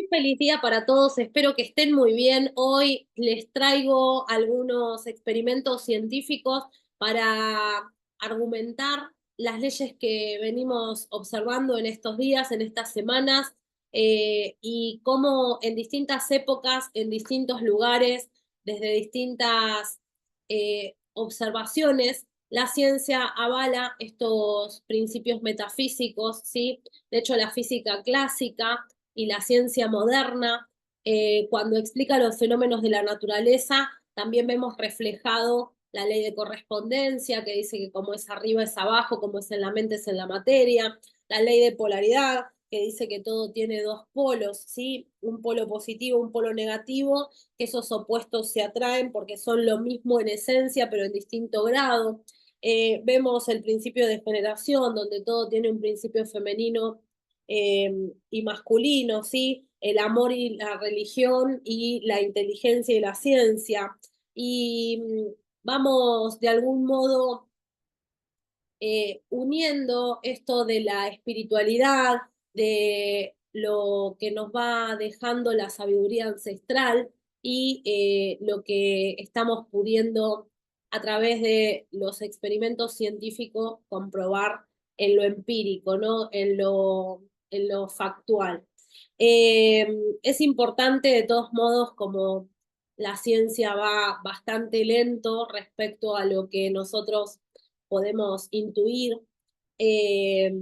Feliz día para todos, espero que estén muy bien. Hoy les traigo algunos experimentos científicos para argumentar las leyes que venimos observando en estos días, en estas semanas, y cómo en distintas épocas, en distintos lugares, desde distintas observaciones, la ciencia avala estos principios metafísicos, ¿sí? De hecho, la física clásica y la ciencia moderna, cuando explica los fenómenos de la naturaleza, también vemos reflejado la ley de correspondencia, que dice que como es arriba es abajo, como es en la mente es en la materia, la ley de polaridad, que dice que todo tiene dos polos, ¿sí? Un polo positivo, un polo negativo, que esos opuestos se atraen porque son lo mismo en esencia, pero en distinto grado. Vemos el principio de generación, donde todo tiene un principio femenino y masculino, ¿sí? El amor y la religión y la inteligencia y la ciencia. Y vamos de algún modo uniendo esto de la espiritualidad, de lo que nos va dejando la sabiduría ancestral y lo que estamos pudiendo a través de los experimentos científicos comprobar en lo empírico, ¿no? En lo factual. Eh, es importante de todos modos como la ciencia va bastante lento respecto a lo que nosotros podemos intuir, eh,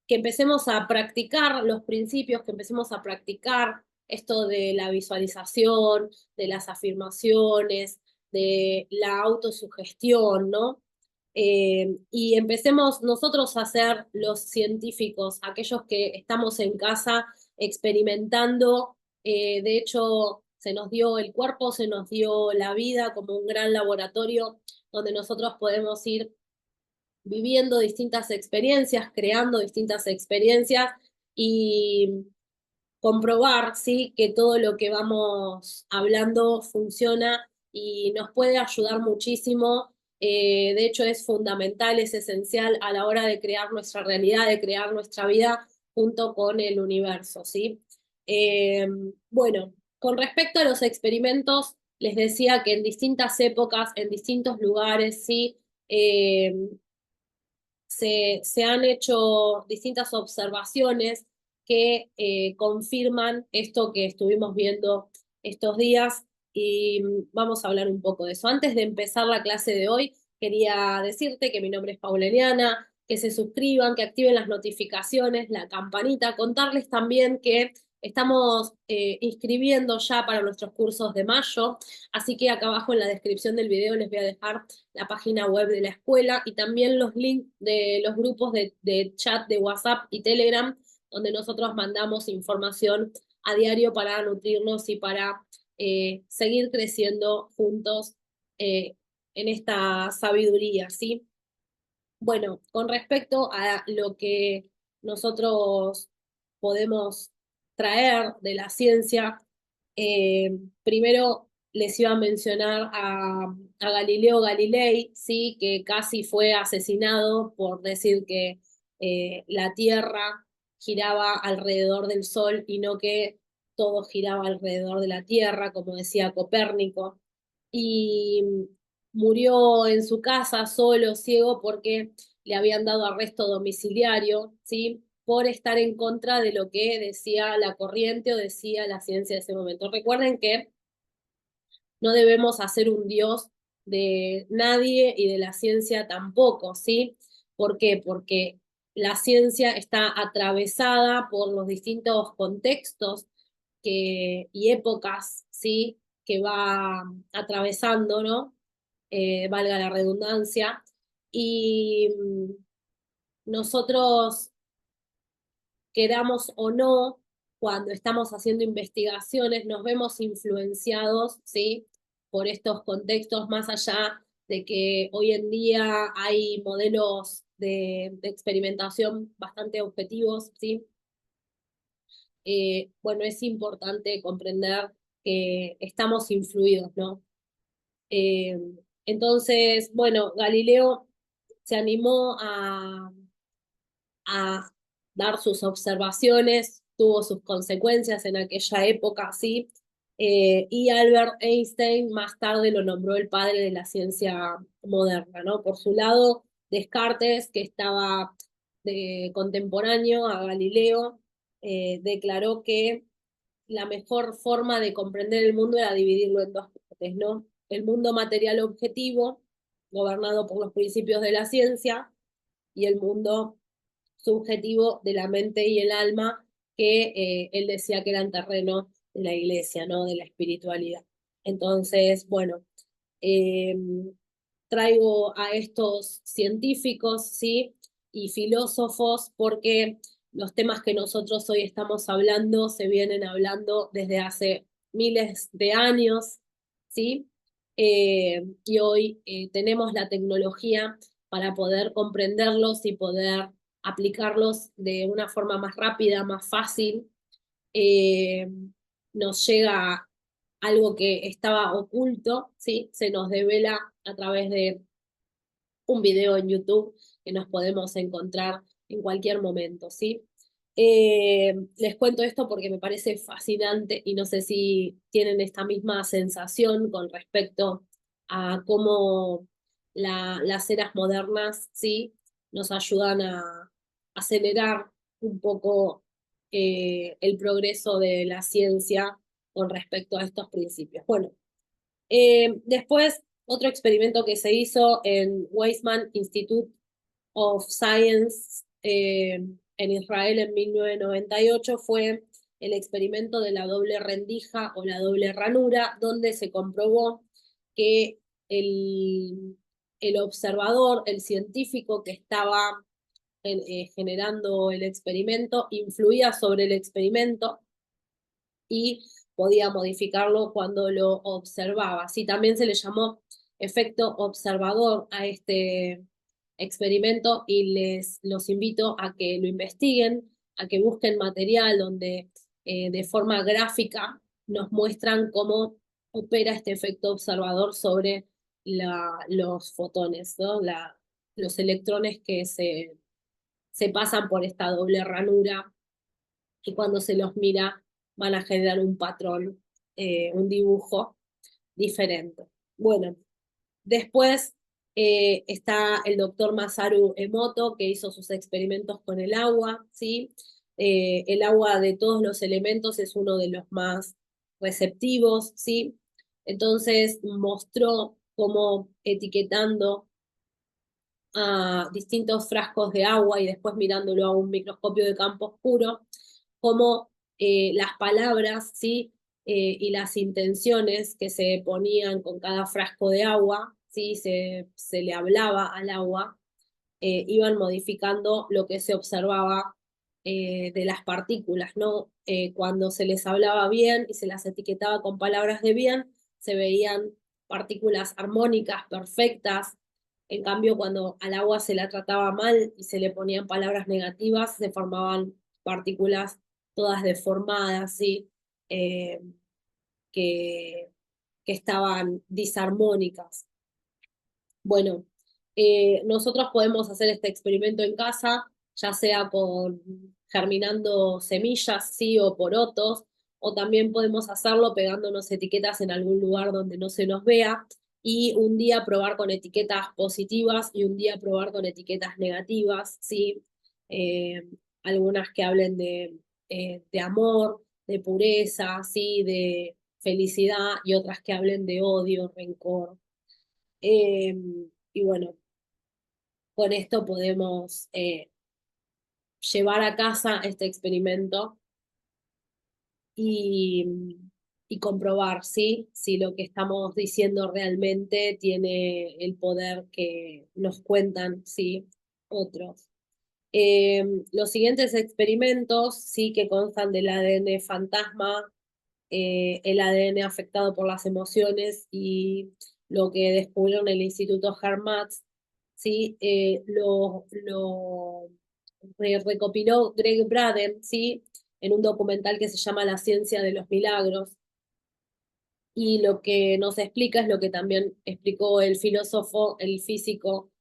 que empecemos a practicar los principios, que empecemos a practicar esto de la visualización, de las afirmaciones, de la autosugestión, ¿no? Y empecemos nosotros a ser los científicos, aquellos que estamos en casa experimentando. De hecho, se nos dio el cuerpo, se nos dio la vida como un gran laboratorio donde nosotros podemos ir viviendo distintas experiencias, creando distintas experiencias y comprobar, ¿sí? Que todo lo que vamos hablando funciona y nos puede ayudar muchísimo. De hecho, es fundamental, es esencial a la hora de crear nuestra realidad, de crear nuestra vida junto con el universo, ¿sí? Eh, bueno, con respecto a los experimentos, les decía que en distintas épocas, en distintos lugares, ¿sí? Eh, se han hecho distintas observaciones que confirman esto que estuvimos viendo estos días y vamos a hablar un poco de eso. Antes de empezar la clase de hoy, quería decirte que mi nombre es Paula Eliana, que se suscriban, que activen las notificaciones, la campanita, contarles también que estamos inscribiendo ya para nuestros cursos de mayo, así que acá abajo en la descripción del video les voy a dejar la página web de la escuela y también los links de los grupos de chat de WhatsApp y Telegram, donde nosotros mandamos información a diario para nutrirnos y para seguir creciendo juntos en esta sabiduría, ¿sí? Bueno, con respecto a lo que nosotros podemos traer de la ciencia, primero les iba a mencionar a Galileo Galilei, ¿sí? Que casi fue asesinado por decir que la Tierra giraba alrededor del Sol y no que todo giraba alrededor de la Tierra, como decía Copérnico. Y murió en su casa solo, ciego, porque le habían dado arresto domiciliario, ¿sí? Por estar en contra de lo que decía la corriente o decía la ciencia de ese momento. Recuerden que no debemos hacer un Dios de nadie y de la ciencia tampoco, ¿sí? ¿Por qué? Porque la ciencia está atravesada por los distintos contextos y épocas, ¿sí? Que va atravesando, ¿no? Valga la redundancia. Y nosotros queramos o no, cuando estamos haciendo investigaciones, nos vemos influenciados, ¿sí? Por estos contextos, más allá de que hoy en día hay modelos de experimentación bastante objetivos, ¿sí? Bueno, es importante comprender que estamos influidos, ¿no? Eh, entonces, bueno, Galileo se animó a dar sus observaciones tuvo sus consecuencias en aquella época, ¿sí? Y Albert Einstein más tarde lo nombró el padre de la ciencia moderna, ¿no? Por su lado, Descartes, que estaba contemporáneo a Galileo, declaró que la mejor forma de comprender el mundo era dividirlo en dos partes, ¿no? El mundo material objetivo, gobernado por los principios de la ciencia, y el mundo subjetivo de la mente y el alma, que él decía que eran terreno de la iglesia, ¿no? De la espiritualidad. Entonces, bueno, eh, traigo a estos científicos, ¿sí? Y filósofos porque los temas que nosotros hoy estamos hablando se vienen hablando desde hace miles de años, ¿sí? Y hoy tenemos la tecnología para poder comprenderlos y poder aplicarlos de una forma más rápida, más fácil. Eh, Nos llega algo que estaba oculto, ¿sí? Se nos devela a través de un video en YouTube que nos podemos encontrar en cualquier momento, ¿sí? Les cuento esto porque me parece fascinante y no sé si tienen esta misma sensación con respecto a cómo las eras modernas, ¿sí? Nos ayudan a acelerar un poco el progreso de la ciencia con respecto a estos principios. Bueno, después, otro experimento que se hizo en Weizmann Institute of Science en Israel en 1998 fue el experimento de la doble rendija o la doble ranura, donde se comprobó que el observador, el científico que estaba generando el experimento, influía sobre el experimento y podía modificarlo cuando lo observaba. Así también se le llamó efecto observador a este experimento y los invito a que lo investiguen, a que busquen material donde de forma gráfica nos muestran cómo opera este efecto observador sobre los fotones, ¿no? Los electrones que se pasan por esta doble ranura y cuando se los mira van a generar un patrón, un dibujo diferente. Bueno, después está el doctor Masaru Emoto, que hizo sus experimentos con el agua, ¿sí? El agua de todos los elementos es uno de los más receptivos, ¿sí? Entonces mostró cómo etiquetando a distintos frascos de agua y después mirándolo a un microscopio de campo oscuro, como las palabras, ¿sí? Y las intenciones que se ponían con cada frasco de agua, ¿sí? Se le hablaba al agua, iban modificando lo que se observaba de las partículas, ¿no? Cuando se les hablaba bien y se las etiquetaba con palabras de bien, se veían partículas armónicas, perfectas. En cambio, cuando al agua se la trataba mal y se le ponían palabras negativas, se formaban partículas todas deformadas, ¿sí? Eh, que, que estaban disarmónicas. Bueno, nosotros podemos hacer este experimento en casa, ya sea con germinando semillas, sí, o porotos, o también podemos hacerlo pegándonos etiquetas en algún lugar donde no se nos vea, y un día probar con etiquetas positivas y un día probar con etiquetas negativas, sí, Eh, algunas que hablen de amor, de pureza, sí, de felicidad, y otras que hablen de odio, rencor. Eh, y bueno, con esto podemos llevar a casa este experimento y, y comprobar, ¿sí? Si lo que estamos diciendo realmente tiene el poder que nos cuentan, ¿sí? Otros. Los siguientes experimentos, sí, que constan del ADN fantasma, el ADN afectado por las emociones y lo que descubrieron en el Instituto Harmatz, ¿sí? Lo recopiló Greg Braden, ¿sí? En un documental que se llama La ciencia de los milagros. Y lo que nos explica es lo que también explicó el filósofo, el físico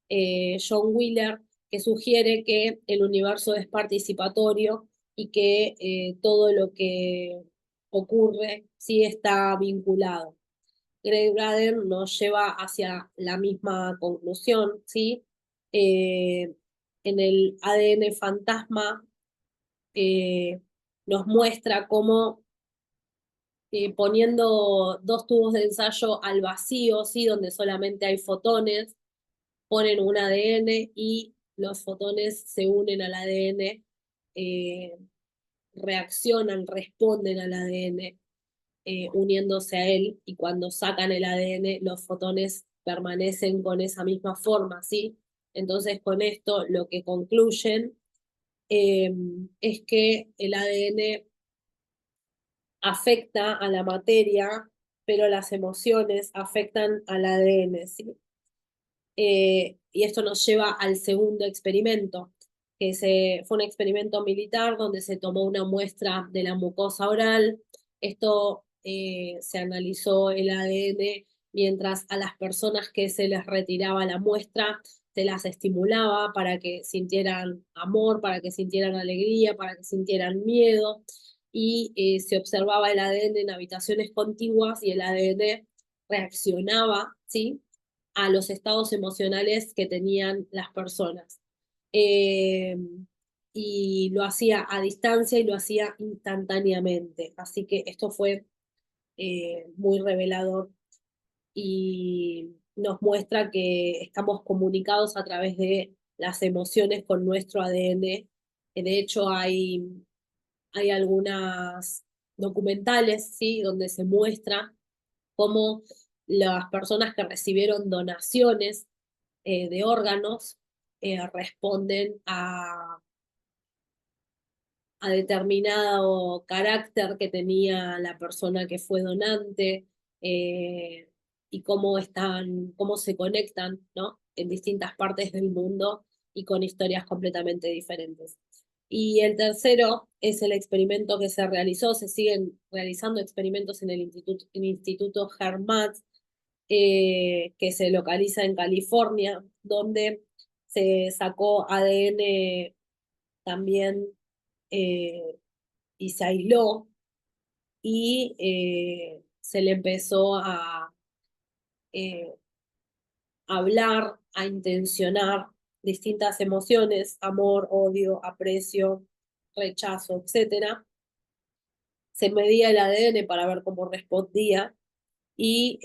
John Wheeler, que sugiere que el universo es participatorio y que todo lo que ocurre sí está vinculado. Greg Braden nos lleva hacia la misma conclusión, ¿sí? En el ADN fantasma nos muestra cómo poniendo dos tubos de ensayo al vacío, ¿sí? Donde solamente hay fotones, ponen un ADN y los fotones se unen al ADN, reaccionan, responden al ADN, uniéndose a él, y cuando sacan el ADN, los fotones permanecen con esa misma forma, ¿sí? Entonces, con esto lo que concluyen es que el ADN afecta a la materia, pero las emociones afectan al ADN, ¿sí? Y esto nos lleva al segundo experimento, que fue un experimento militar donde se tomó una muestra de la mucosa oral. Esto se analizó el ADN mientras a las personas que se les retiraba la muestra se las estimulaba para que sintieran amor, para que sintieran alegría, para que sintieran miedo, y se observaba el ADN en habitaciones contiguas y el ADN reaccionaba, ¿sí?, a los estados emocionales que tenían las personas. Eh, y lo hacía a distancia y lo hacía instantáneamente. Así que esto fue muy revelador y nos muestra que estamos comunicados a través de las emociones con nuestro ADN. De hecho, hay algunas documentales, ¿sí?, donde se muestra cómo las personas que recibieron donaciones de órganos responden a determinado carácter que tenía la persona que fue donante, y cómo se conectan, ¿no?, en distintas partes del mundo y con historias completamente diferentes. Y el tercero es el experimento que se realizó. Se siguen realizando experimentos en el Instituto Hermat, que se localiza en California, donde se sacó ADN también, eh, y se aisló, y se le empezó a eh, hablar, a intencionar distintas emociones: amor, odio, aprecio, rechazo, etcétera. Se medía el ADN para ver cómo respondía, y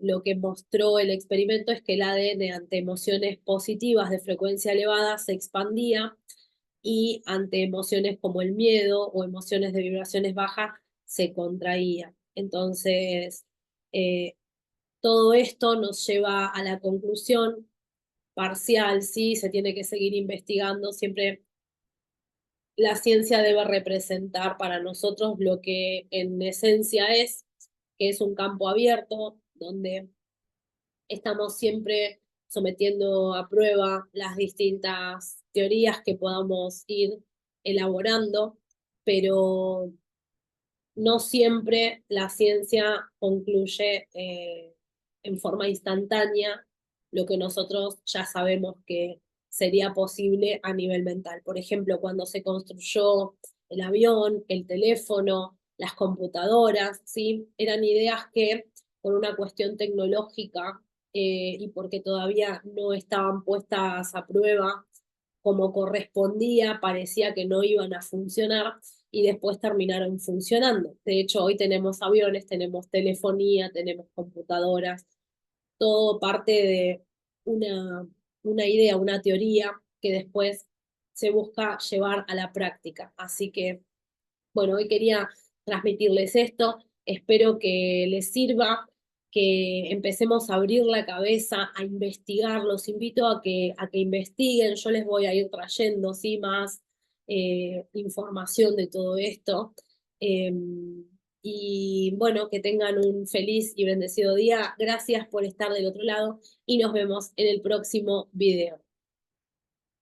lo que mostró el experimento es que el ADN ante emociones positivas de frecuencia elevada se expandía, y ante emociones como el miedo o emociones de vibraciones bajas se contraía. Entonces, eh, todo esto nos lleva a la conclusión parcial, sí, se tiene que seguir investigando. Siempre la ciencia debe representar para nosotros lo que en esencia es, que es un campo abierto donde estamos siempre sometiendo a prueba las distintas teorías que podamos ir elaborando, pero no siempre la ciencia concluye en forma instantánea lo que nosotros ya sabemos que sería posible a nivel mental. Por ejemplo, cuando se construyó el avión, el teléfono, las computadoras, ¿sí?, eran ideas que por una cuestión tecnológica, y porque todavía no estaban puestas a prueba como correspondía, parecía que no iban a funcionar, y después terminaron funcionando. De hecho, hoy tenemos aviones, tenemos telefonía, tenemos computadoras, todo parte de una idea, una teoría que después se busca llevar a la práctica. Así que, bueno, hoy quería transmitirles esto. Espero que les sirva, que empecemos a abrir la cabeza, a investigar. Los invito a que investiguen. Yo les voy a ir trayendo, ¿sí?, más información de todo esto. Eh, y bueno, que tengan un feliz y bendecido día. Gracias por estar del otro lado y nos vemos en el próximo video.